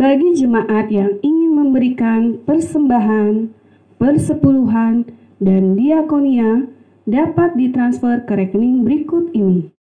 Bagi jemaat yang ingin memberikan persembahan, persepuluhan, dan diakonia dapat ditransfer ke rekening berikut ini.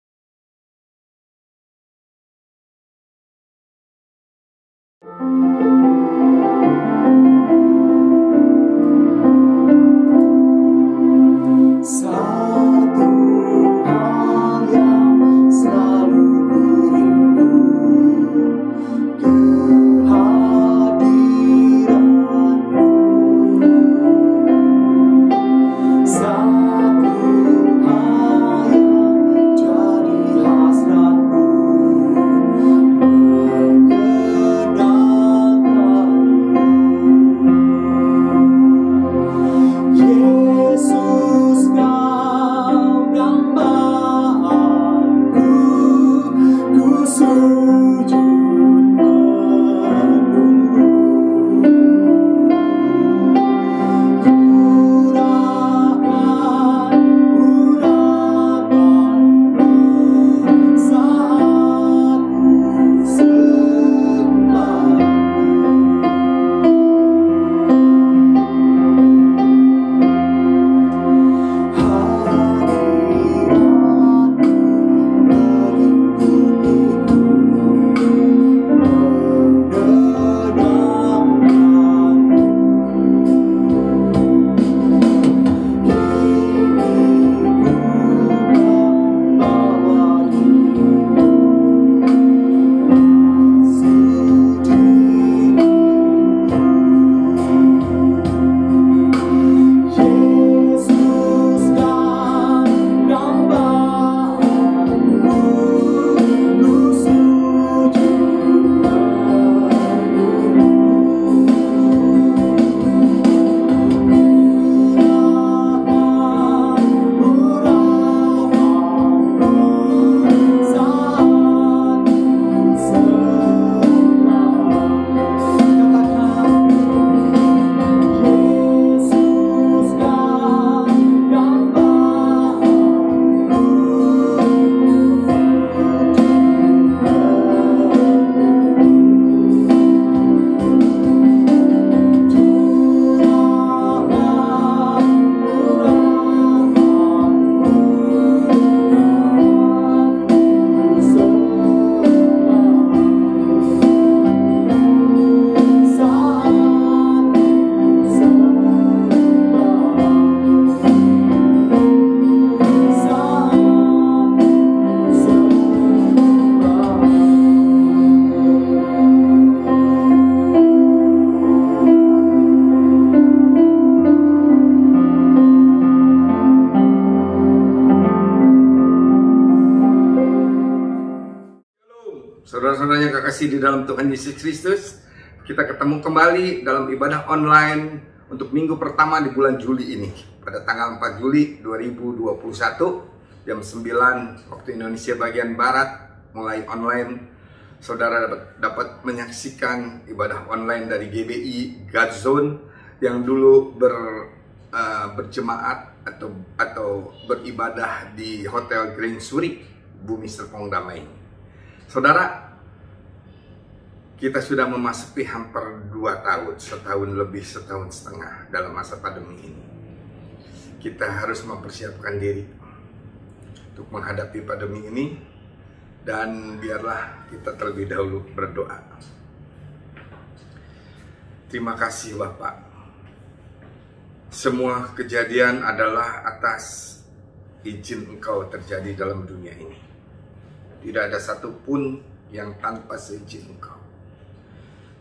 Saudara-saudara yang kekasih di dalam Tuhan Yesus Kristus, kita ketemu kembali dalam ibadah online untuk minggu pertama di bulan Juli ini. Pada tanggal 4 Juli 2021, jam 9 waktu Indonesia bagian Barat, mulai online. Saudara dapat menyaksikan ibadah online dari GBI God Zone yang dulu berjemaat atau beribadah di Hotel Grand Zurich, Bumi Serpong Damai. Saudara, kita sudah memasuki hampir 2 tahun, setahun lebih, setahun setengah dalam masa pandemi ini. Kita harus mempersiapkan diri untuk menghadapi pandemi ini, dan biarlah kita terlebih dahulu berdoa. Terima kasih Bapak. Semua kejadian adalah atas izin Engkau terjadi dalam dunia ini. Tidak ada satupun yang tanpa seizin Engkau.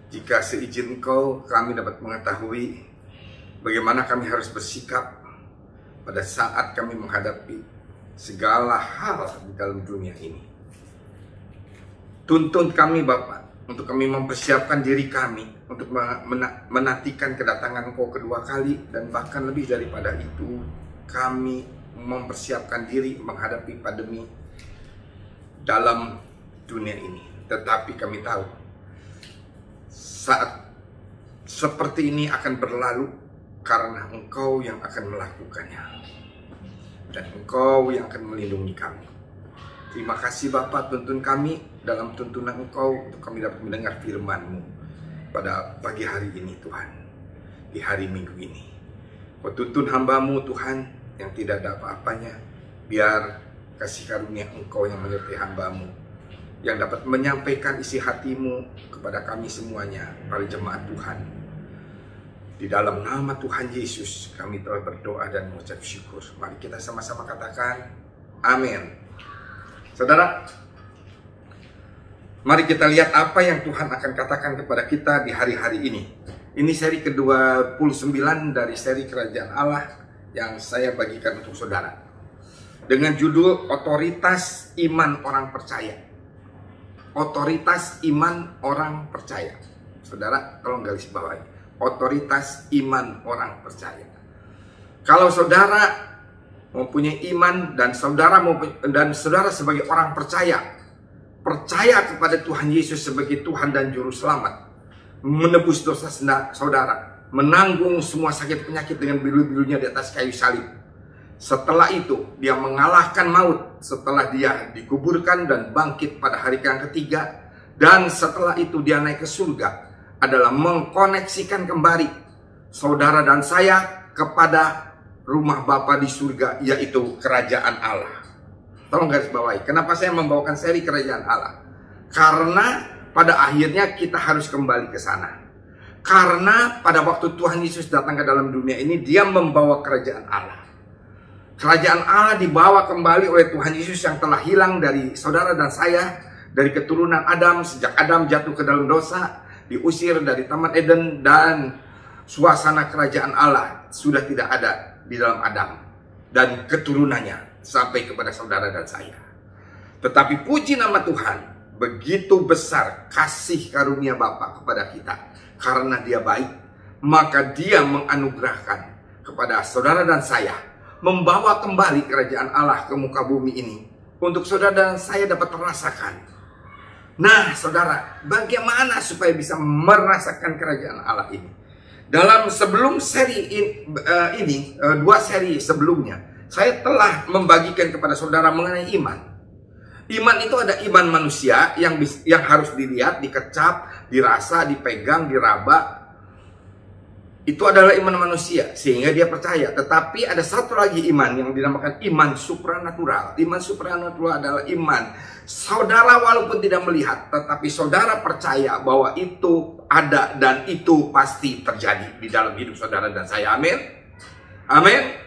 Jika seizin Engkau, kami dapat mengetahui bagaimana kami harus bersikap pada saat kami menghadapi segala hal di dalam dunia ini. Tuntun kami Bapak, untuk kami mempersiapkan diri kami untuk menantikan kedatangan Engkau kedua kali, dan bahkan lebih daripada itu, kami mempersiapkan diri menghadapi pandemi dalam dunia ini. Tetapi kami tahu saat seperti ini akan berlalu karena Engkau yang akan melakukannya, dan Engkau yang akan melindungi kami. Terima kasih Bapak, tuntun kami dalam tuntunan Engkau untuk kami dapat mendengar firman-Mu. pada pagi hari ini Tuhan, di hari Minggu ini. Kau tuntun hamba-Mu Tuhan yang tidak ada apa-apanya, biar kasih karunia Engkau yang menyertai hamba-Mu, yang dapat menyampaikan isi hati-Mu kepada kami semuanya, para jemaat Tuhan. Di dalam nama Tuhan Yesus kami telah berdoa dan mengucap syukur. Mari kita sama-sama katakan amin. Saudara, mari kita lihat apa yang Tuhan akan katakan kepada kita di hari-hari ini. Ini seri ke-29 dari seri Kerajaan Allah yang saya bagikan untuk saudara, dengan judul Otoritas Iman Orang Percaya. Otoritas iman orang percaya. Saudara, tolong garis bawahi. Otoritas iman orang percaya. Kalau saudara mempunyai iman dan saudara sebagai orang percaya, percaya kepada Tuhan Yesus sebagai Tuhan dan Juru Selamat, menebus dosa saudara, menanggung semua sakit penyakit dengan bilu-bilunya di atas kayu salib. Setelah itu dia mengalahkan maut, setelah dia dikuburkan dan bangkit pada hari yang ketiga, dan setelah itu dia naik ke surga, adalah mengkoneksikan kembali saudara dan saya kepada rumah Bapa di surga, yaitu Kerajaan Allah. Tolong garis bawahi, kenapa saya membawakan seri Kerajaan Allah? Karena pada akhirnya kita harus kembali ke sana. Karena pada waktu Tuhan Yesus datang ke dalam dunia ini, dia membawa Kerajaan Allah. Kerajaan Allah dibawa kembali oleh Tuhan Yesus yang telah hilang dari saudara dan saya, dari keturunan Adam. Sejak Adam jatuh ke dalam dosa, diusir dari Taman Eden, dan suasana kerajaan Allah sudah tidak ada di dalam Adam dan keturunannya sampai kepada saudara dan saya. Tetapi puji nama Tuhan, begitu besar kasih karunia Bapa kepada kita. Karena dia baik, maka dia menganugerahkan kepada saudara dan saya, membawa kembali kerajaan Allah ke muka bumi ini, untuk saudara dan saya dapat merasakan. Nah saudara, bagaimana supaya bisa merasakan kerajaan Allah ini? Dalam sebelum seri ini, dua seri sebelumnya, saya telah membagikan kepada saudara mengenai iman. Iman itu ada iman manusia yang harus dilihat, dikecap, dirasa, dipegang, diraba. Itu adalah iman manusia, sehingga dia percaya. Tetapi ada satu lagi iman yang dinamakan iman supranatural. Iman supranatural adalah iman saudara walaupun tidak melihat, tetapi saudara percaya bahwa itu ada dan itu pasti terjadi di dalam hidup saudara dan saya. Amin. Amin.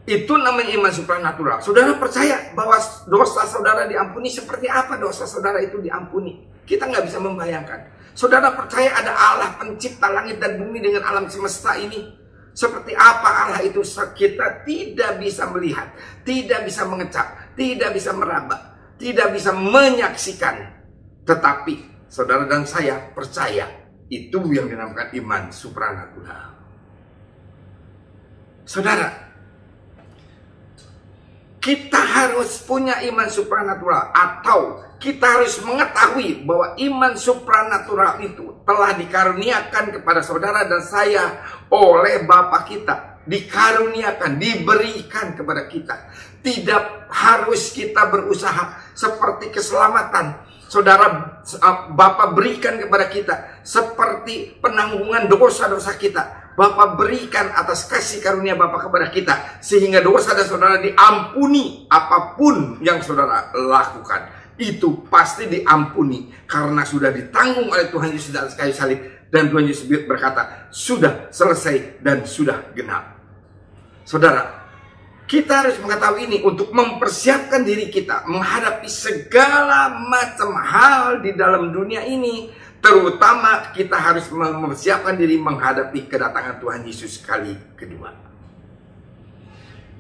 Itu namanya iman supranatural. Saudara percaya bahwa dosa saudara diampuni. Seperti apa dosa saudara itu diampuni? Kita nggak bisa membayangkan. Saudara percaya ada Allah pencipta langit dan bumi dengan alam semesta ini. Seperti apa Allah itu kita tidak bisa melihat, tidak bisa mengecap, tidak bisa meraba, tidak bisa menyaksikan. Tetapi saudara dan saya percaya itu yang dinamakan iman supranatural. Saudara, kita harus punya iman supranatural, atau kita harus mengetahui bahwa iman supranatural itu telah dikaruniakan kepada saudara dan saya oleh Bapa kita. Dikaruniakan, diberikan kepada kita. Tidak harus kita berusaha, seperti keselamatan saudara Bapa berikan kepada kita, seperti penanggungan dosa-dosa kita Bapa berikan atas kasih karunia Bapa kepada kita, sehingga dosa dan saudara diampuni. Apapun yang saudara lakukan itu pasti diampuni karena sudah ditanggung oleh Tuhan Yesus di atas kayu salib. Dan Tuhan Yesus berkata, sudah selesai dan sudah genap. Saudara, kita harus mengetahui ini untuk mempersiapkan diri kita menghadapi segala macam hal di dalam dunia ini. Terutama kita harus mempersiapkan diri menghadapi kedatangan Tuhan Yesus kali kedua.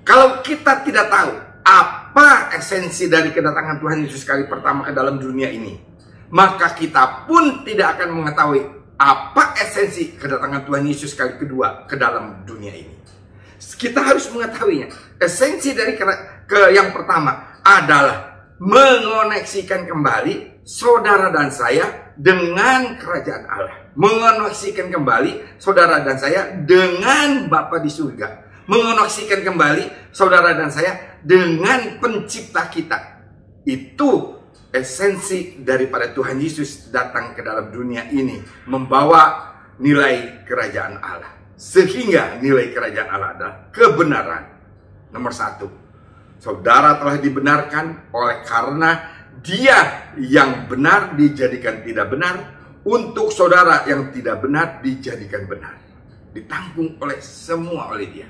Kalau kita tidak tahu apa esensi dari kedatangan Tuhan Yesus kali pertama ke dalam dunia ini, maka kita pun tidak akan mengetahui apa esensi kedatangan Tuhan Yesus kali kedua ke dalam dunia ini. Kita harus mengetahuinya. Esensi dari yang pertama adalah mengoneksikan kembali saudara dan saya dengan kerajaan Allah. Mengoneksikan kembali saudara dan saya dengan Bapa di surga. Mengoneksikan kembali saudara dan saya dengan pencipta kita. Itu esensi daripada Tuhan Yesus datang ke dalam dunia ini membawa nilai kerajaan Allah. Sehingga nilai kerajaan Allah adalah kebenaran. Nomor satu, saudara telah dibenarkan oleh karena dia yang benar dijadikan tidak benar, untuk saudara yang tidak benar dijadikan benar. Ditanggung oleh semua oleh dia.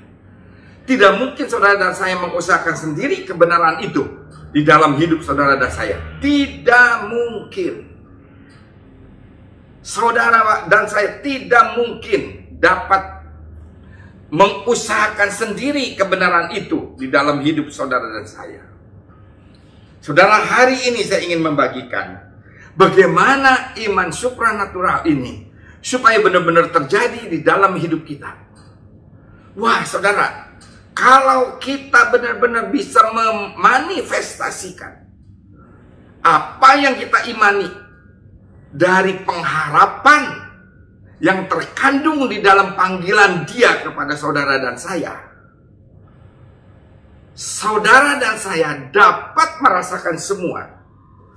Tidak mungkin saudara dan saya mengusahakan sendiri kebenaran itu di dalam hidup saudara dan saya. Tidak mungkin. Saudara dan saya tidak mungkin dapat mengusahakan sendiri kebenaran itu di dalam hidup saudara dan saya. Saudara, hari ini saya ingin membagikan bagaimana iman supranatural ini supaya benar-benar terjadi di dalam hidup kita. Wah, saudara, kalau kita benar-benar bisa memanifestasikan apa yang kita imani dari pengharapan yang terkandung di dalam panggilan Dia kepada saudara dan saya, saudara dan saya dapat merasakan semua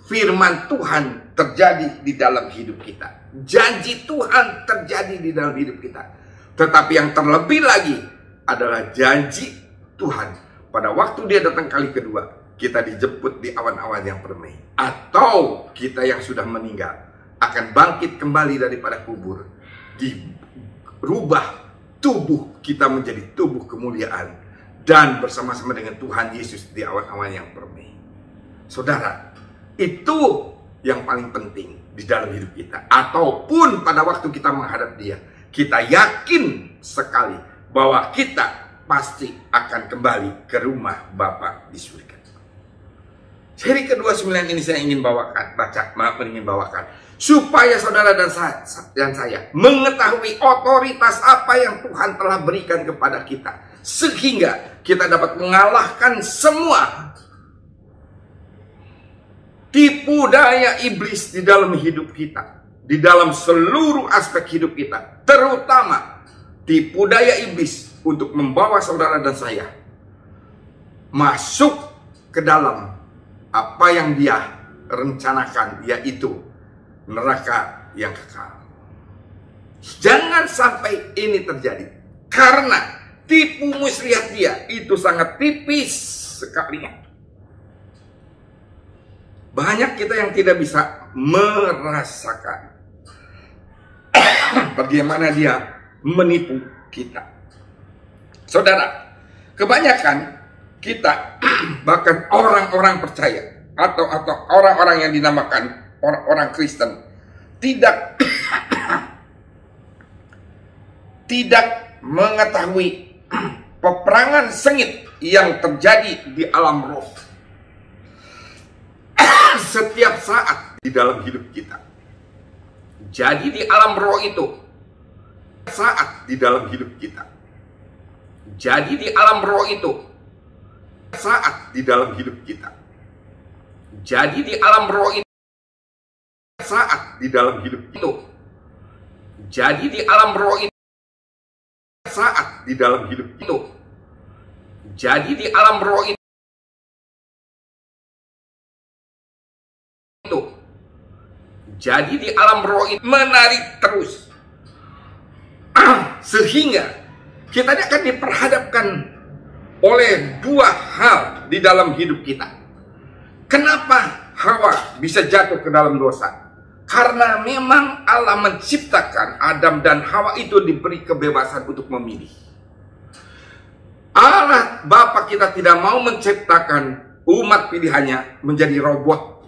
firman Tuhan terjadi di dalam hidup kita. Janji Tuhan terjadi di dalam hidup kita. Tetapi yang terlebih lagi adalah janji Tuhan pada waktu Dia datang kali kedua, kita dijemput di awan-awan yang permai. Atau kita yang sudah meninggal akan bangkit kembali daripada kubur, dirubah tubuh kita menjadi tubuh kemuliaan, dan bersama-sama dengan Tuhan Yesus di awan-awan yang permai. Saudara, itu yang paling penting di dalam hidup kita. Ataupun pada waktu kita menghadap Dia, kita yakin sekali bahwa kita pasti akan kembali ke rumah Bapa di surga. Seri ke-29 ini saya ingin bawakan, supaya saudara dan saya mengetahui otoritas apa yang Tuhan telah berikan kepada kita, sehingga kita dapat mengalahkan semua tipu daya iblis di dalam hidup kita, di dalam seluruh aspek hidup kita, terutama tipu daya iblis untuk membawa saudara dan saya masuk ke dalam apa yang dia rencanakan, yaitu neraka yang kekal. Jangan sampai ini terjadi, karena tipu muslihat dia itu sangat tipis sekali. Banyak kita yang tidak bisa merasakan bagaimana dia menipu kita. Saudara, kebanyakan kita, bahkan orang-orang percaya atau orang-orang yang dinamakan orang-orang Kristen, tidak mengetahui peperangan sengit yang terjadi di alam roh setiap saat di dalam hidup kita. Jadi di alam roh itu saat di dalam hidup kita. Jadi di alam roh itu saat di dalam hidup kita. Jadi di alam roh itu saat di dalam hidup itu. Jadi di alam roh itu saat di dalam hidup itu. Jadi di alam roh itu jadi di alam roh itu menarik terus, sehingga kita akan diperhadapkan oleh dua hal di dalam hidup kita. Kenapa Hawa bisa jatuh ke dalam dosa? Karena memang Allah menciptakan Adam dan Hawa itu diberi kebebasan untuk memilih. Allah Bapa kita tidak mau menciptakan umat pilihannya menjadi robot,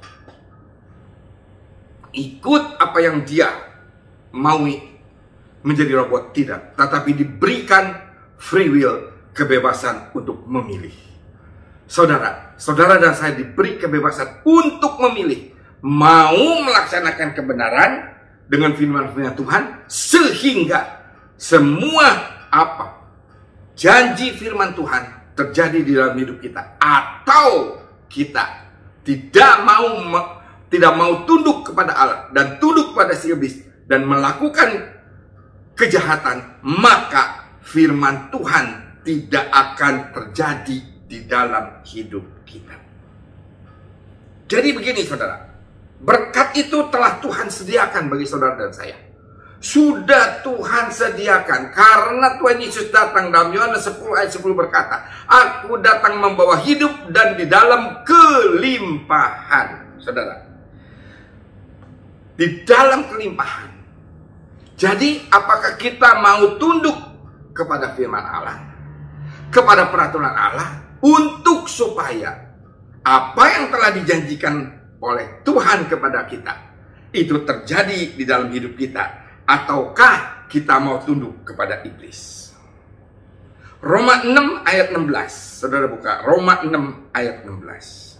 ikut apa yang dia mau menjadi robot. Tidak, tetapi diberikan free will, kebebasan untuk memilih. Saudara dan saya diberi kebebasan untuk memilih, mau melaksanakan kebenaran dengan firman-firman Tuhan, sehingga semua janji firman Tuhan terjadi di dalam hidup kita. Atau kita tidak mau tunduk kepada Allah dan tunduk pada si iblis dan melakukan kejahatan, maka firman Tuhan tidak akan terjadi di dalam hidup kita. Jadi begini saudara, Berkat itu telah Tuhan sediakan bagi saudara dan saya. Sudah Tuhan sediakan. Karena Tuhan Yesus datang dalam Yohanes 10 ayat 10 berkata, aku datang membawa hidup dan di dalam kelimpahan. Saudara, di dalam kelimpahan. Jadi apakah kita mau tunduk kepada firman Allah, kepada peraturan Allah, untuk supaya apa yang telah dijanjikan oleh Tuhan kepada kita itu terjadi di dalam hidup kita, ataukah kita mau tunduk kepada iblis? Roma 6 ayat 16. Saudara buka Roma 6 ayat 16.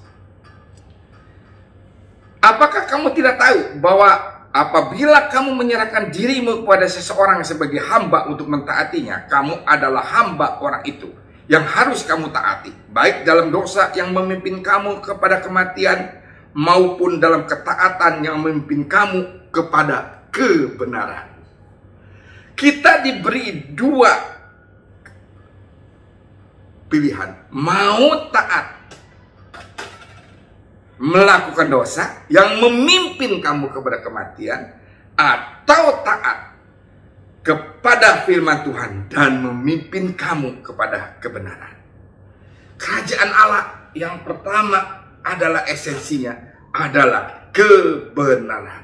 Apakah kamu tidak tahu bahwa apabila kamu menyerahkan dirimu kepada seseorang sebagai hamba untuk mentaatinya, kamu adalah hamba orang itu yang harus kamu taati, baik dalam dosa yang memimpin kamu kepada kematian, maupun dalam ketaatan yang memimpin kamu kepada kebenaran. Kita diberi dua pilihan, mau taat melakukan dosa yang memimpin kamu kepada kematian, atau taat kepada firman Tuhan dan memimpin kamu kepada kebenaran. Kerajaan Allah yang pertama adalah esensinya adalah kebenaran.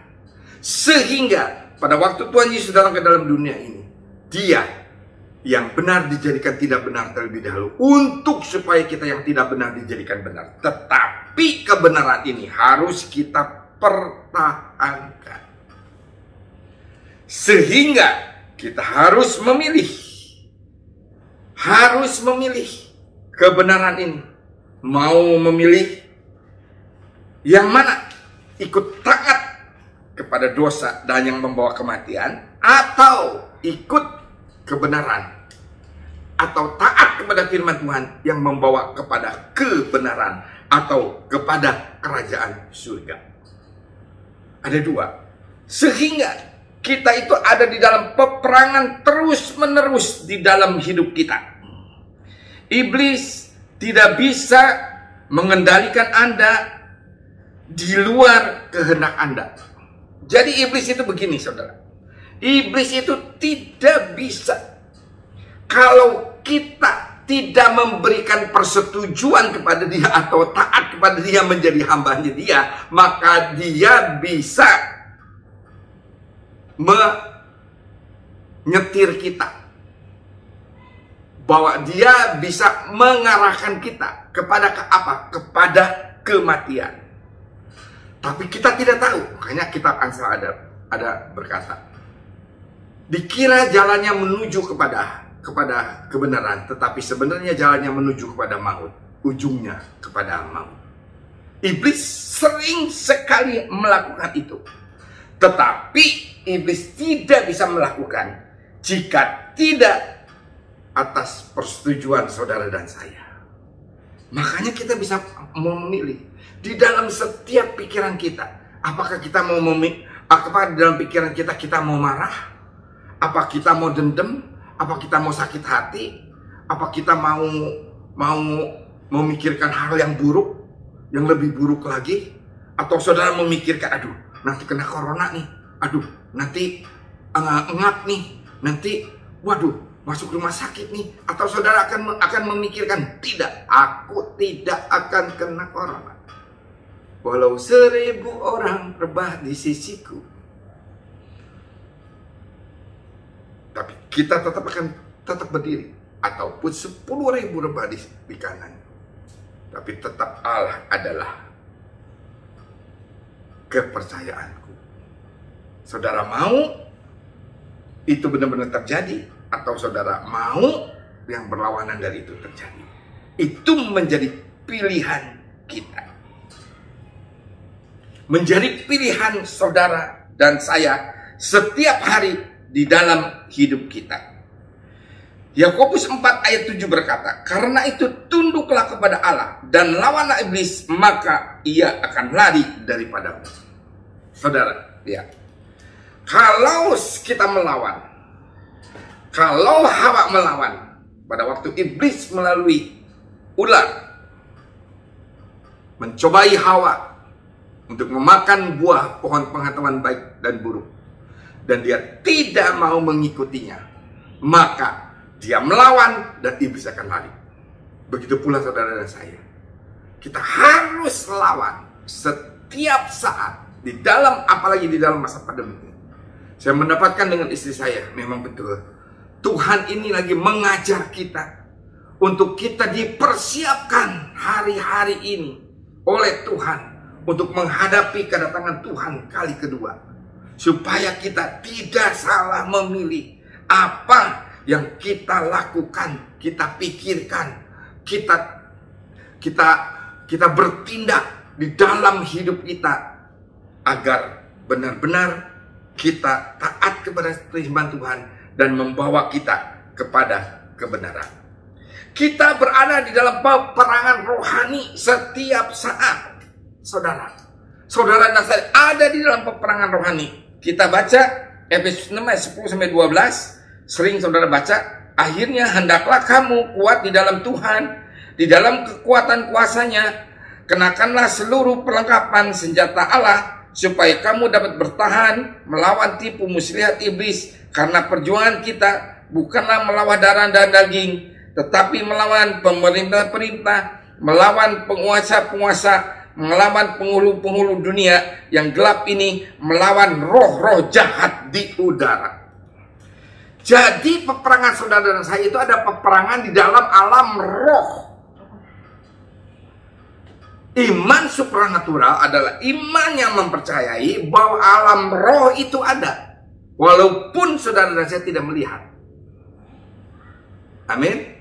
Sehingga pada waktu Tuhan Yesus datang ke dalam dunia ini, Dia yang benar dijadikan tidak benar terlebih dahulu, untuk supaya kita yang tidak benar dijadikan benar. Tetapi kebenaran ini harus kita pertahankan. Sehingga kita harus memilih kebenaran ini. Mau memilih yang mana? Ikut taat kepada dosa dan yang membawa kematian, atau ikut kebenaran, atau taat kepada firman Tuhan yang membawa kepada kebenaran, atau kepada kerajaan surga. Ada dua. Sehingga kita itu ada di dalam peperangan terus-menerus di dalam hidup kita. Iblis tidak bisa mengendalikan Anda di luar kehendak Anda. Jadi iblis itu begini, saudara. Iblis itu tidak bisa, kalau kita tidak memberikan persetujuan kepada dia atau taat kepada dia menjadi hambanya dia, maka dia bisa menyetir kita, bahwa dia bisa mengarahkan kita kepada apa? Kepada kematian. Tapi kita tidak tahu. Makanya kitab Amsal ada berkata, dikira jalannya menuju kepada kebenaran, tetapi sebenarnya jalannya menuju kepada maut, ujungnya kepada maut. Iblis sering sekali melakukan itu. Tetapi iblis tidak bisa melakukan jika tidak atas persetujuan saudara dan saya. Makanya kita bisa memilih di dalam setiap pikiran kita. Apakah kita mau apakah di dalam pikiran kita mau marah? Apa kita mau dendam? Apa kita mau sakit hati? Apa kita mau memikirkan hal yang buruk, yang lebih buruk lagi? Atau saudara memikirkan, aduh, nanti kena corona nih, aduh, nanti engap nih, nanti, waduh, masuk rumah sakit nih. Atau saudara akan memikirkan, tidak, aku tidak akan kena corona, walau 1000 orang rebah di sisiku. Tapi kita tetap berdiri, ataupun 10.000 rebah di kanan. Tapi tetap Allah adalah kepercayaanku. Saudara mau itu benar-benar terjadi, atau saudara mau yang berlawanan dari itu terjadi? Itu menjadi pilihan kita. Menjadi pilihan saudara dan saya setiap hari di dalam hidup kita. Yakobus 4 ayat 7 berkata, karena itu tunduklah kepada Allah dan lawanlah iblis, maka ia akan lari daripadamu. Saudara, ya. Kalau kita melawan, kalau Hawa melawan, pada waktu iblis melalui ular mencobai Hawa, untuk memakan buah pohon pengetahuan baik dan buruk, dan dia tidak mau mengikutinya, maka dia melawan dan iblis akan lari. Begitu pula saudara dan saya. Kita harus lawan setiap saat, di dalam, apalagi di dalam masa pandemi. Saya mendapatkan dengan istri saya, memang betul, Tuhan ini lagi mengajar kita untuk kita dipersiapkan hari-hari ini oleh Tuhan untuk menghadapi kedatangan Tuhan kali kedua, supaya kita tidak salah memilih apa yang kita lakukan, kita pikirkan, kita bertindak di dalam hidup kita, agar benar-benar kita taat kepada firman Tuhan dan membawa kita kepada kebenaran. Kita berada di dalam peperangan rohani setiap saat, saudara. Saudara dan saya ada di dalam peperangan rohani. Kita baca Efesus 6 ayat 10-12, sering saudara baca, akhirnya hendaklah kamu kuat di dalam Tuhan, di dalam kekuatan kuasanya, kenakanlah seluruh perlengkapan senjata Allah, supaya kamu dapat bertahan melawan tipu muslihat iblis. Karena perjuangan kita bukanlah melawan darah dan daging, tetapi melawan pemerintah-pemerintah, melawan penguasa-penguasa, melawan penghulu-penghulu dunia yang gelap ini, melawan roh-roh jahat di udara. Jadi peperangan saudara dan saya itu ada peperangan di dalam alam roh. Iman supranatural adalah iman yang mempercayai bahwa alam roh itu ada, walaupun saudara dan saya tidak melihat. Amin.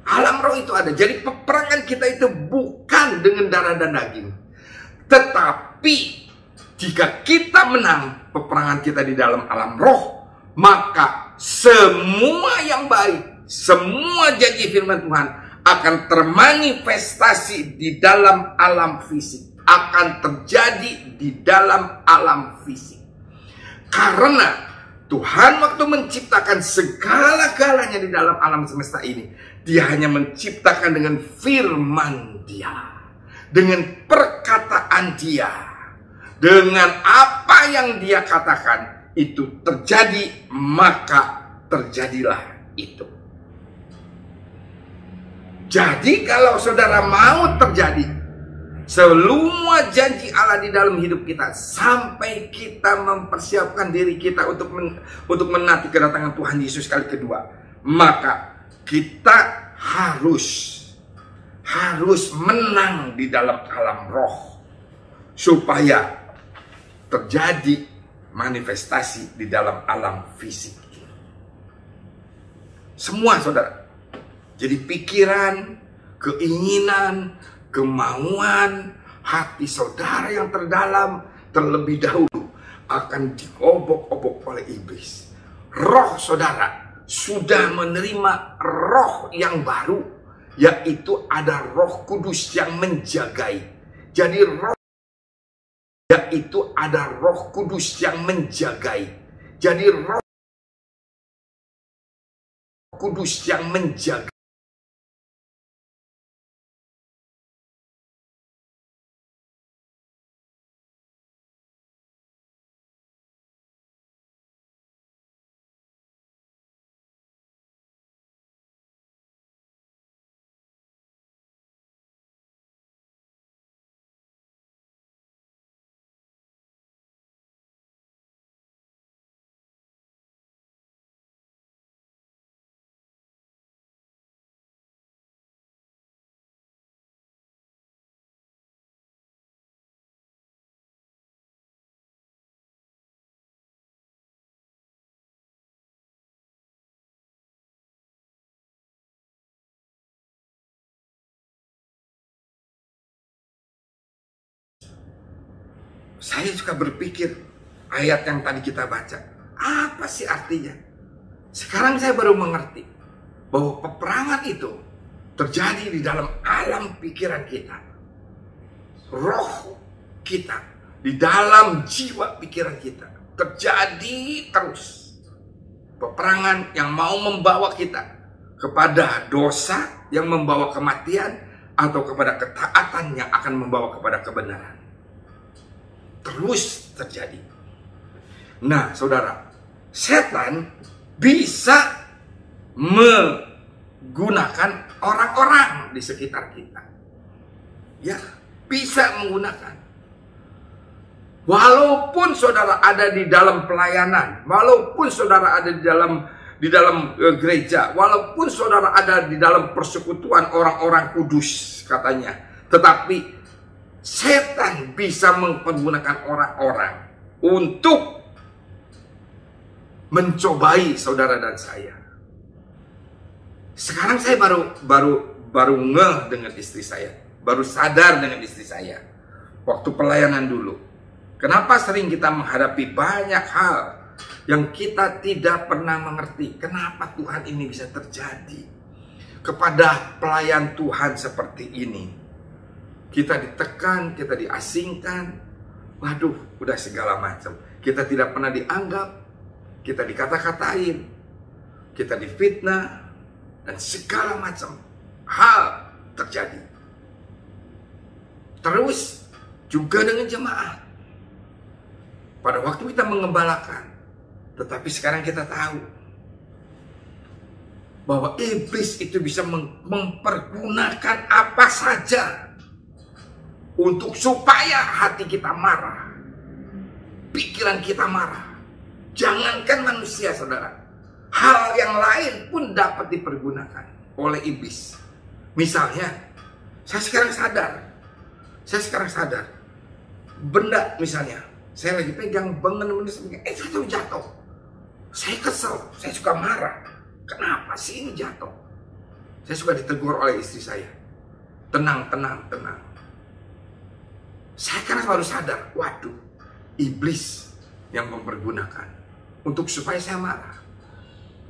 Alam roh itu ada. Jadi peperangan kita itu bukan dengan darah dan daging, tetapi jika kita menang peperangan kita di dalam alam roh, maka semua yang baik, semua janji firman Tuhan akan termanifestasi di dalam alam fisik, akan terjadi di dalam alam fisik. Karena Tuhan waktu menciptakan segala-galanya di dalam alam semesta ini, Dia hanya menciptakan dengan firman Dia, dengan perkataan Dia, dengan apa yang Dia katakan itu terjadi, maka terjadilah itu. Jadi kalau saudara mau terjadi semua janji Allah di dalam hidup kita, sampai kita mempersiapkan diri kita untuk menanti kedatangan Tuhan Yesus kali kedua, maka kita harus menang di dalam alam roh, supaya terjadi manifestasi di dalam alam fisik. Semua saudara. Jadi pikiran, keinginan, kemauan hati saudara yang terdalam terlebih dahulu akan diobok-obok oleh iblis. Roh saudara sudah menerima roh yang baru, yaitu ada Roh Kudus yang menjagai. Jadi yaitu ada Roh Kudus yang menjagai. Jadi Roh Kudus yang menjaga. Saya suka berpikir ayat yang tadi kita baca, apa sih artinya? Sekarang saya baru mengerti bahwa peperangan itu terjadi di dalam alam pikiran kita, roh kita, di dalam jiwa pikiran kita. Terjadi terus peperangan yang mau membawa kita kepada dosa yang membawa kematian, atau kepada ketaatan yang akan membawa kepada kebenaran. terus terjadi. Nah, saudara, setan bisa menggunakan orang-orang di sekitar kita. Ya, bisa menggunakan. Walaupun saudara ada di dalam pelayanan, walaupun saudara ada di dalam gereja, walaupun saudara ada di dalam persekutuan orang-orang kudus katanya, tetapi setan bisa menggunakan orang-orang untuk mencobai saudara dan saya. Sekarang saya baru ngeh dengan istri saya, baru sadar dengan istri saya waktu pelayanan dulu. Kenapa sering kita menghadapi banyak hal yang kita tidak pernah mengerti? Kenapa Tuhan ini bisa terjadi kepada pelayan Tuhan seperti ini? Kita ditekan, kita diasingkan, waduh, udah segala macam. Kita tidak pernah dianggap, kita dikata-katain, kita difitnah, dan segala macam hal terjadi. Terus juga dengan jemaat. Pada waktu kita mengembalakan, tetapi sekarang kita tahu bahwa iblis itu bisa mempergunakan apa saja untuk supaya hati kita marah, pikiran kita marah. Jangankan manusia, saudara, hal yang lain pun dapat dipergunakan oleh iblis. Misalnya, saya sekarang sadar, benda misalnya, saya lagi pegang jatuh. Saya kesel, saya suka marah. Kenapa sih ini jatuh? Saya suka ditegur oleh istri saya. Tenang. Saya karena baru sadar, waduh, iblis yang mempergunakan untuk supaya saya marah.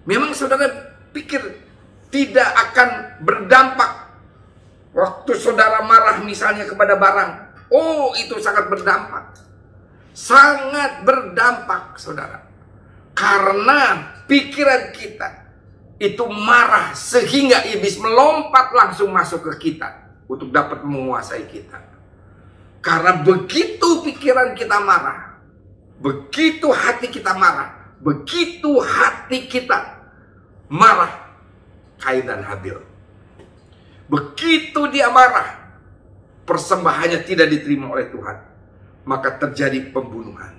Memang saudara pikir tidak akan berdampak waktu saudara marah misalnya kepada barang. Oh, itu sangat berdampak. Sangat berdampak, saudara. Karena pikiran kita itu marah sehingga iblis melompat langsung masuk ke kita untuk dapat menguasai kita. Karena begitu pikiran kita marah, begitu hati kita marah, Kain dan Habil. Begitu dia marah, persembahannya tidak diterima oleh Tuhan, maka terjadi pembunuhan.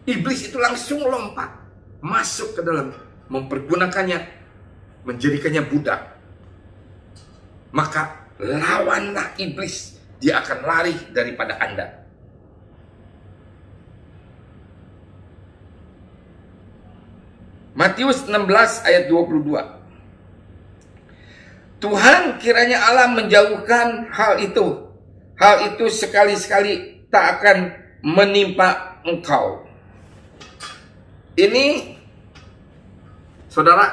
Iblis itu langsung lompat masuk ke dalam, mempergunakannya, menjadikannya budak. Maka lawanlah iblis, dia akan lari daripada Anda. Matius 16 ayat 22. Tuhan kiranya Allah menjauhkan hal itu. Hal itu sekali-sekali tak akan menimpa engkau. Ini, saudara,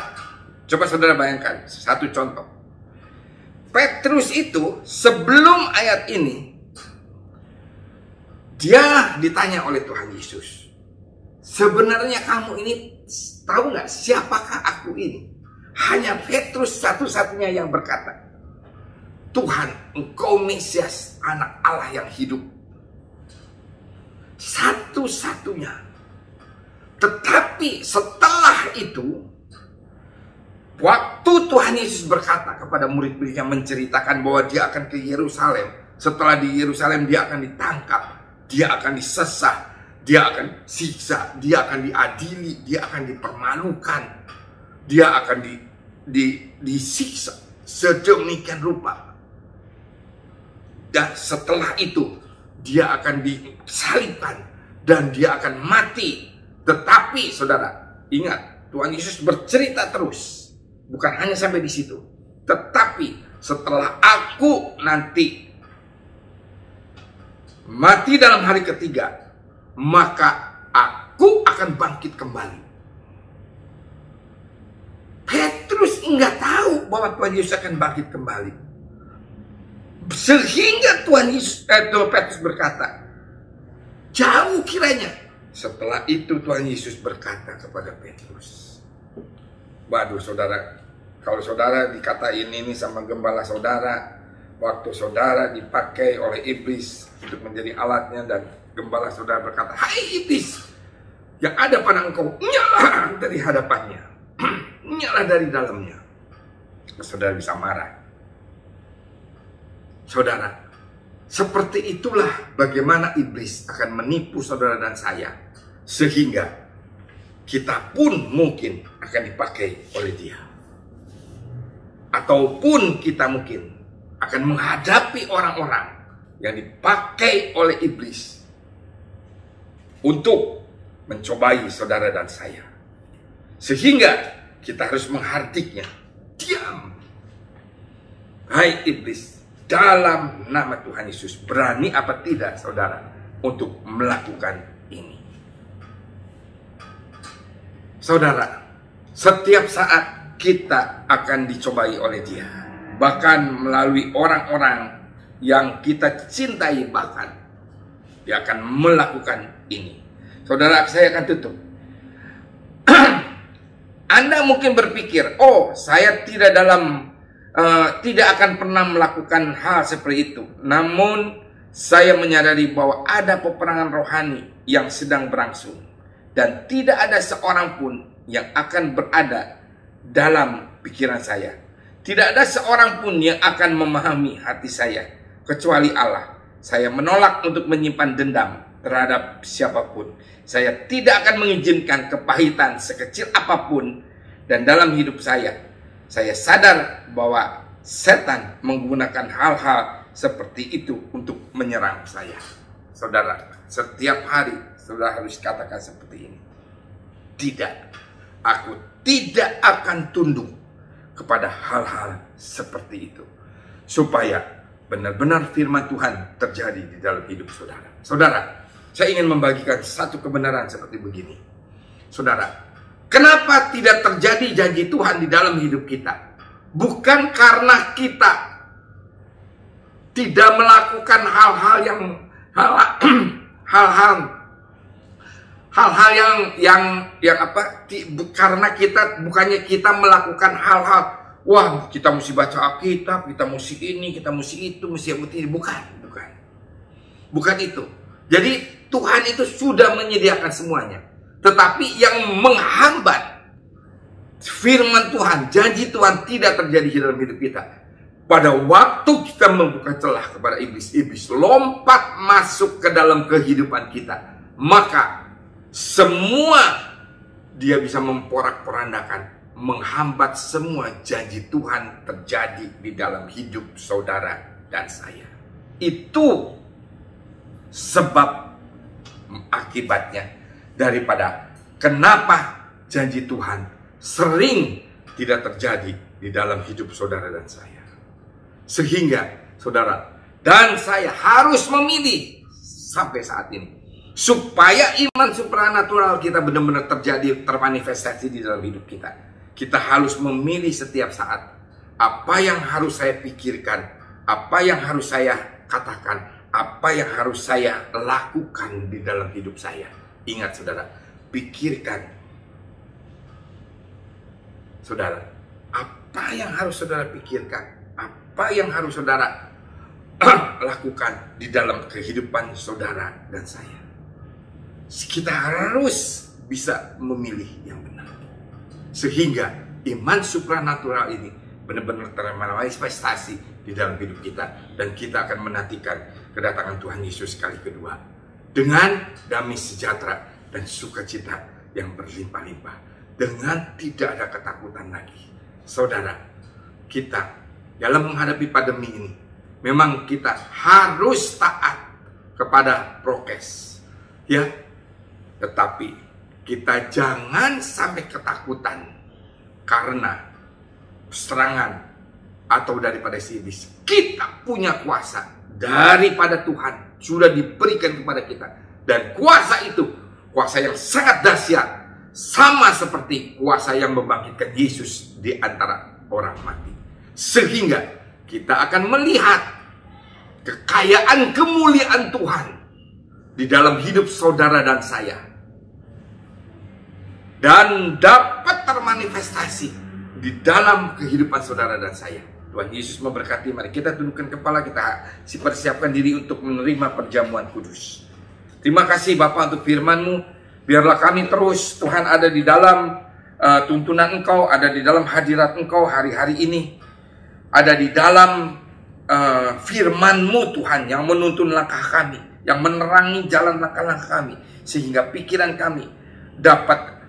coba saudara bayangkan satu contoh. Petrus itu sebelum ayat ini, dia ditanya oleh Tuhan Yesus, sebenarnya kamu ini tahu nggak siapakah aku ini? Hanya Petrus satu-satunya yang berkata, Tuhan, engkau Mesias, anak Allah yang hidup. Satu-satunya. Tetapi setelah itu, waktu Tuhan Yesus berkata kepada murid-muridnya, menceritakan bahwa dia akan ke Yerusalem. Setelah di Yerusalem dia akan ditangkap, dia akan disesah, dia akan siksa, dia akan diadili, dia akan dipermalukan, dia akan disiksa sedemikian rupa. Dan setelah itu dia akan disalibkan dan dia akan mati. Tetapi saudara, ingat, Tuhan Yesus bercerita terus, bukan hanya sampai di situ. Tetapi setelah aku nanti mati dalam hari ketiga, maka aku akan bangkit kembali. Petrus nggak tahu bahwa Tuhan Yesus akan bangkit kembali. Sehingga Petrus berkata, jauh kiranya. Setelah itu Tuhan Yesus berkata kepada Petrus, waduh saudara, kalau saudara dikatain ini sama gembala saudara, waktu saudara dipakai oleh iblis untuk menjadi alatnya dan gembala saudara berkata, "Hai iblis, yang ada pada engkau, nyala dari hadapannya, nyala dari dalamnya." Saudara bisa marah. Saudara, seperti itulah bagaimana iblis akan menipu saudara dan saya, sehingga kita pun mungkin akan dipakai oleh dia. Ataupun kita mungkin akan menghadapi orang-orang yang dipakai oleh iblis untuk mencobai saudara dan saya. Sehingga kita harus menghardiknya. Diam. Hai iblis, dalam nama Tuhan Yesus, berani apa tidak saudara untuk melakukan ini? Saudara, setiap saat kita akan dicobai oleh dia. Bahkan melalui orang-orang yang kita cintai, bahkan dia akan melakukan ini. Saudara, saya akan tutup. Anda mungkin berpikir, oh saya tidak akan pernah melakukan hal seperti itu. Namun saya menyadari bahwa ada peperangan rohani yang sedang berlangsung. Dan tidak ada seorang pun yang akan berada dalam pikiran saya. Tidak ada seorang pun yang akan memahami hati saya, kecuali Allah. Saya menolak untuk menyimpan dendam terhadap siapapun. Saya tidak akan mengizinkan kepahitan sekecil apapun. Dan dalam hidup saya sadar bahwa setan menggunakan hal-hal seperti itu untuk menyerang saya. Saudara, setiap hari saudara harus katakan seperti ini. Tidak, aku tidak akan tunduk kepada hal-hal seperti itu. Supaya benar-benar firman Tuhan terjadi di dalam hidup saudara. Saudara, saya ingin membagikan satu kebenaran seperti begini. Saudara, kenapa tidak terjadi janji Tuhan di dalam hidup kita? Bukan karena kita tidak melakukan hal-hal yang karena bukannya kita melakukan hal-hal, wah kita mesti baca Alkitab, kita mesti ini, kita mesti itu, mesti ini. Bukan itu. Jadi Tuhan itu sudah menyediakan semuanya. Tetapi yang menghambat firman Tuhan, janji Tuhan tidak terjadi di dalam hidup kita. Pada waktu kita membuka celah kepada iblis, iblis lompat masuk ke dalam kehidupan kita. Maka semua dia bisa memporak-porandakan, menghambat semua janji Tuhan terjadi di dalam hidup saudara dan saya. Itu sebab akibatnya daripada kenapa janji Tuhan sering tidak terjadi di dalam hidup saudara dan saya. Sehingga saudara dan saya harus memilih sampai saat ini, supaya iman supranatural kita benar-benar terjadi, termanifestasi di dalam hidup kita. Kita harus memilih setiap saat apa yang harus saya pikirkan, apa yang harus saya katakan, apa yang harus saya lakukan di dalam hidup saya. Ingat saudara, pikirkan. Saudara, apa yang harus saudara pikirkan? Apa yang harus saudara lakukan di dalam kehidupan saudara dan saya? Kita harus bisa memilih yang benar. Sehingga iman supranatural ini benar-benar termanifestasi di dalam hidup kita. Dan kita akan menantikan kedatangan Tuhan Yesus kali kedua. Dengan damai sejahtera dan sukacita yang berlimpah-limpah. Dengan tidak ada ketakutan lagi. Saudara, kita dalam menghadapi pandemi ini, memang kita harus taat kepada prokes. Ya, tetapi kita jangan sampai ketakutan karena serangan atau daripada si iblis. Kita punya kuasa daripada Tuhan, sudah diberikan kepada kita. Dan kuasa itu, kuasa yang sangat dahsyat, sama seperti kuasa yang membangkitkan Yesus di antara orang mati. Sehingga kita akan melihat kekayaan kemuliaan Tuhan di dalam hidup saudara dan saya. Dan dapat termanifestasi di dalam kehidupan saudara dan saya. Tuhan Yesus memberkati. Mari kita tundukkan kepala, kita persiapkan diri untuk menerima perjamuan kudus. Terima kasih Bapa untuk firman-Mu. Biarlah kami terus Tuhan ada di dalam tuntunan Engkau, ada di dalam hadirat Engkau hari-hari ini. Ada di dalam firman-Mu Tuhan yang menuntun langkah kami, yang menerangi jalan langkah-langkah kami, sehingga pikiran kami dapat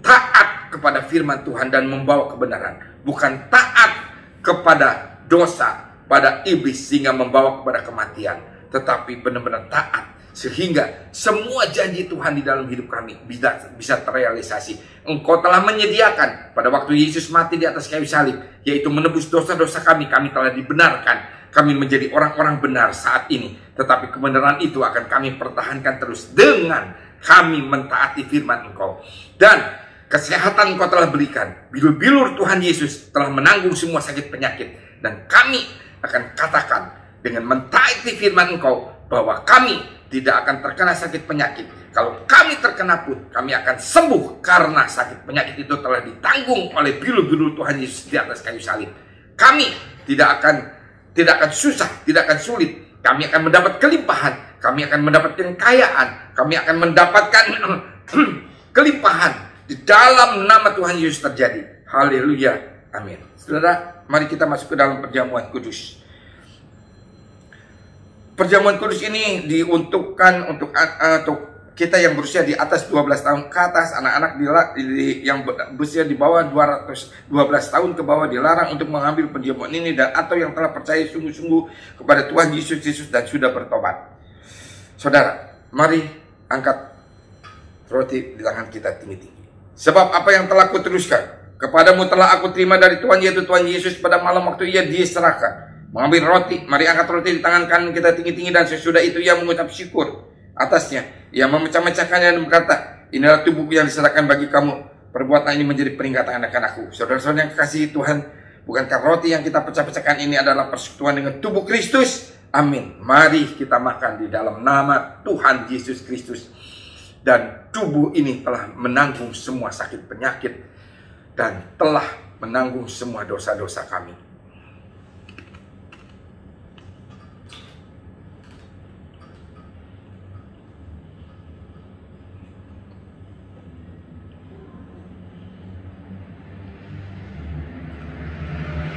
taat kepada firman Tuhan dan membawa kebenaran, bukan taat kepada dosa, pada iblis sehingga membawa kepada kematian, tetapi benar-benar taat sehingga semua janji Tuhan di dalam hidup kami bisa terrealisasi. Engkau telah menyediakan pada waktu Yesus mati di atas kayu salib, yaitu menebus dosa-dosa kami. Kami telah dibenarkan, kami menjadi orang-orang benar saat ini. Tetapi kebenaran itu akan kami pertahankan terus dengan kami mentaati firman Engkau. Dan kesehatan Engkau telah berikan. Bilur-bilur Tuhan Yesus telah menanggung semua sakit penyakit. Dan kami akan katakan dengan mentaati firman Engkau bahwa kami tidak akan terkena sakit penyakit. Kalau kami terkena pun, kami akan sembuh karena sakit penyakit itu telah ditanggung oleh bilur-bilur Tuhan Yesus di atas kayu salib. Kami tidak akan susah, tidak akan sulit. Kami akan mendapat kelimpahan, kami akan mendapatkan kekayaan, kami akan mendapatkan kelimpahan di dalam nama Tuhan Yesus terjadi. Haleluya, amin. Saudara, mari kita masuk ke dalam perjamuan kudus. Perjamuan kudus ini diuntukkan untuk kita yang berusia di atas 12 tahun ke atas. Anak-anak yang berusia di bawah 12 tahun ke bawah dilarang untuk mengambil perjamuan ini, dan atau yang telah percaya sungguh-sungguh kepada Tuhan Yesus Kristus dan sudah bertobat. Saudara, mari angkat roti di tangan kita tinggi-tinggi. Sebab apa yang telah kuteruskan kepadamu telah aku terima dari Tuhan, yaitu Tuhan Yesus pada malam waktu ia diserahkan mengambil roti. Mari angkat roti di tangan kanan kita tinggi-tinggi, dan sesudah itu ia mengucap syukur atasnya. Ia memecah-mecahkannya dan berkata, inilah tubuhku yang diserahkan bagi kamu. Perbuatan ini menjadi peringatan akan aku. Saudara-saudara yang kekasihi Tuhan, bukankah roti yang kita pecah-pecahkan ini adalah persekutuan dengan tubuh Kristus? Amin. Mari kita makan di dalam nama Tuhan Yesus Kristus. Dan tubuh ini telah menanggung semua sakit penyakit dan telah menanggung semua dosa-dosa kami.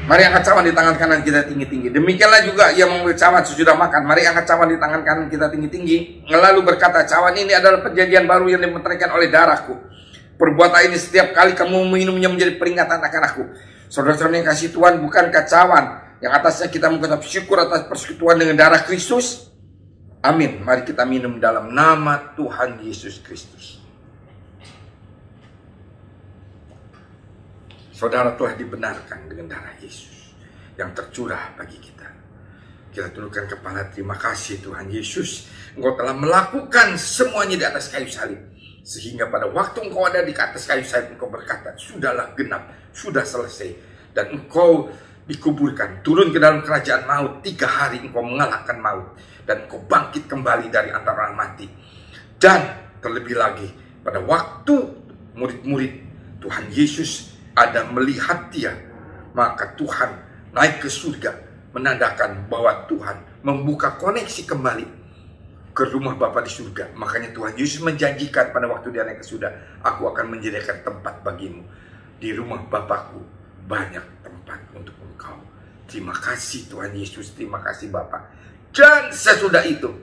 Mari angkat cawan di tangan kanan kita tinggi-tinggi. Demikianlah juga ia mengambil cawan sesudah makan. Mari angkat cawan di tangan kanan kita tinggi-tinggi. Lalu berkata, cawan ini adalah perjanjian baru yang dimeteraikan oleh darahku. Perbuatan ini setiap kali kamu meminumnya menjadi peringatan akan aku. Saudara-saudara yang kasih Tuhan, bukankah cawan yang atasnya kita mengucap syukur atas persekutuan dengan darah Kristus? Amin. Mari kita minum dalam nama Tuhan Yesus Kristus. Saudara telah dibenarkan dengan darah Yesus yang tercurah bagi kita. Kita tundukkan kepala, terima kasih Tuhan Yesus. Engkau telah melakukan semuanya di atas kayu salib. Sehingga pada waktu engkau ada di atas kayu salib, engkau berkata, sudahlah genap, sudah selesai. Dan engkau dikuburkan, turun ke dalam kerajaan maut. 3 hari engkau mengalahkan maut. Dan engkau bangkit kembali dari antara orang mati. Dan terlebih lagi, pada waktu murid-murid Tuhan Yesus ada melihat dia, maka Tuhan naik ke surga, menandakan bahwa Tuhan membuka koneksi kembali ke rumah Bapa di surga. Makanya Tuhan Yesus menjanjikan pada waktu dia naik ke surga, aku akan menyediakan tempat bagimu. Di rumah Bapakku banyak tempat untuk engkau. Terima kasih Tuhan Yesus, terima kasih Bapa. Dan sesudah itu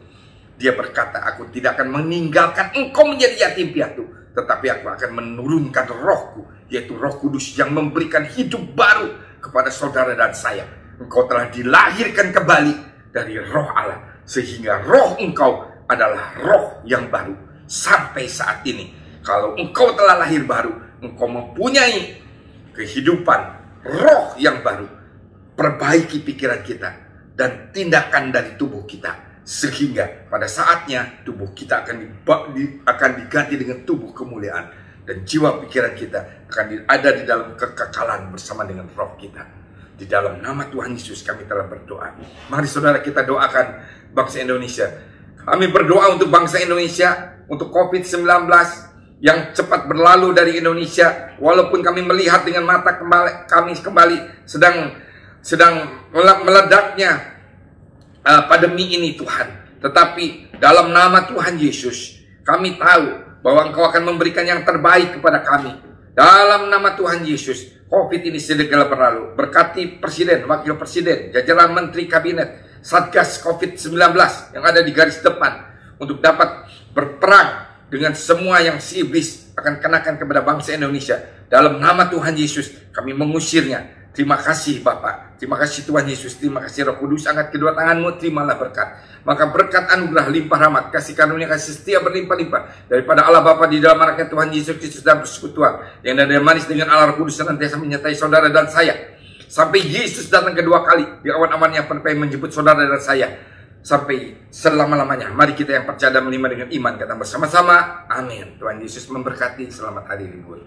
dia berkata, aku tidak akan meninggalkan engkau menjadi yatim piatu, tetapi aku akan menurunkan rohku, yaitu Roh Kudus yang memberikan hidup baru kepada saudara dan saya. Engkau telah dilahirkan kembali dari roh Allah, sehingga roh engkau adalah roh yang baru. Sampai saat ini, kalau engkau telah lahir baru, engkau mempunyai kehidupan roh yang baru. Perbaiki pikiran kita dan tindakan dari tubuh kita, sehingga pada saatnya tubuh kita akan diganti dengan tubuh kemuliaan. Dan jiwa pikiran kita akan ada di dalam kekekalan bersama dengan roh kita. Di dalam nama Tuhan Yesus kami telah berdoa. Mari saudara kita doakan bangsa Indonesia. Kami berdoa untuk bangsa Indonesia, untuk COVID-19 yang cepat berlalu dari Indonesia. Walaupun kami melihat dengan mata kami kembali sedang meledaknya pandemi ini Tuhan. Tetapi dalam nama Tuhan Yesus, kami tahu bahwa Engkau akan memberikan yang terbaik kepada kami. Dalam nama Tuhan Yesus, COVID ini segera berlalu. Berkati Presiden, Wakil Presiden, jajaran Menteri Kabinet, Satgas COVID-19 yang ada di garis depan untuk dapat berperang dengan semua yang si iblis akan kenakan kepada bangsa Indonesia. Dalam nama Tuhan Yesus, kami mengusirnya. Terima kasih Bapak, terima kasih Tuhan Yesus, terima kasih Roh Kudus, angkat kedua tanganmu, terimalah berkat. Maka berkat anugerah limpah rahmat, kasih karunia, kasih setia berlimpah-limpah daripada Allah Bapa di dalam anaknya Tuhan Yesus Kristus dan persekutuan yang dari manis dengan Allah Roh Kudus senantiasa menyertai saudara dan saya sampai Yesus datang kedua kali di awan-awan yang penuh menjemput saudara dan saya sampai selama-lamanya. Mari kita yang percaya dan menerima dengan iman kata bersama-sama, amin. Tuhan Yesus memberkati, selamat hari libur.